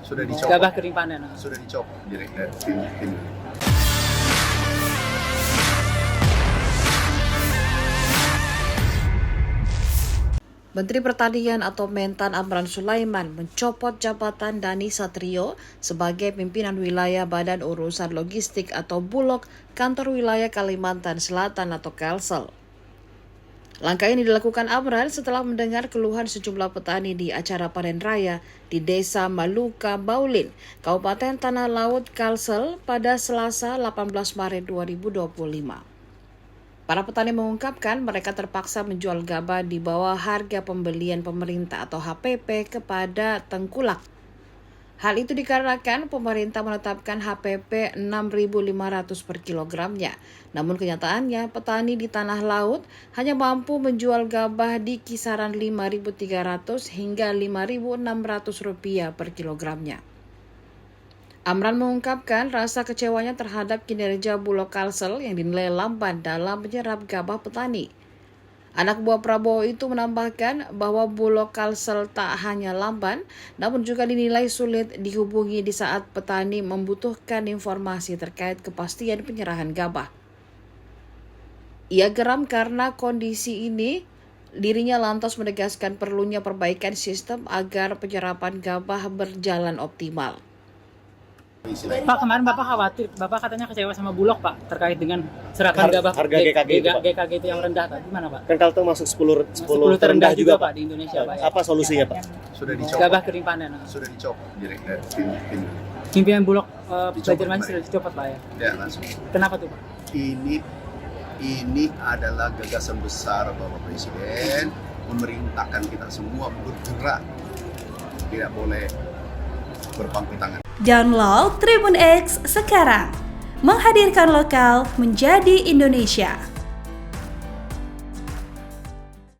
Sudah dicopot. Gabah kering panen. Sudah dicopot direktur tim. Menteri Pertanian atau Mentan Amran Sulaiman mencopot jabatan Dani Satrio sebagai pimpinan wilayah Badan Urusan Logistik atau Bulog Kantor Wilayah Kalimantan Selatan atau Kalsel. Langkah ini dilakukan Amran setelah mendengar keluhan sejumlah petani di acara panen raya di Desa Maluka Baulin, Kabupaten Tanah Laut Kalsel pada Selasa 18 Maret 2025. Para petani mengungkapkan mereka terpaksa menjual gabah di bawah harga pembelian pemerintah atau HPP kepada tengkulak. Hal itu dikarenakan pemerintah menetapkan HPP 6.500 per kilogramnya. Namun kenyataannya petani di Tanah Laut hanya mampu menjual gabah di kisaran 5.300 hingga 5.600 rupiah per kilogramnya. Amran mengungkapkan rasa kecewanya terhadap kinerja Bulog Kalsel yang dinilai lamban dalam menyerap gabah petani. Anak buah Prabowo itu menambahkan bahwa Bulog Kalsel tak hanya lamban, namun juga dinilai sulit dihubungi di saat petani membutuhkan informasi terkait kepastian penyerahan gabah. Ia geram karena kondisi ini, dirinya lantas menegaskan perlunya perbaikan sistem agar penyerapan gabah berjalan optimal. Pak, kemarin Bapak khawatir, Bapak katanya kecewa sama Bulog Pak terkait dengan serapan gabah harga GKG itu, Pak. GKG itu yang rendah Pak. Gimana Pak? Kan Kalteng masuk 10 terendah juga Pak di Indonesia Pak. Ya? Apa solusinya Pak? Sudah dicopot. Gabah kering panen. Sudah dicopot direktur tim. Pimpinan Bulog Dicopot, Banjarmasin Pak. sudah dicopot Pak ya? Ya langsung. Kenapa tuh Pak? Ini adalah gagasan besar Bapak Presiden memerintahkan kita semua bergerak, tidak boleh berpangku tangan. Download Tribun X sekarang, menghadirkan lokal menjadi Indonesia.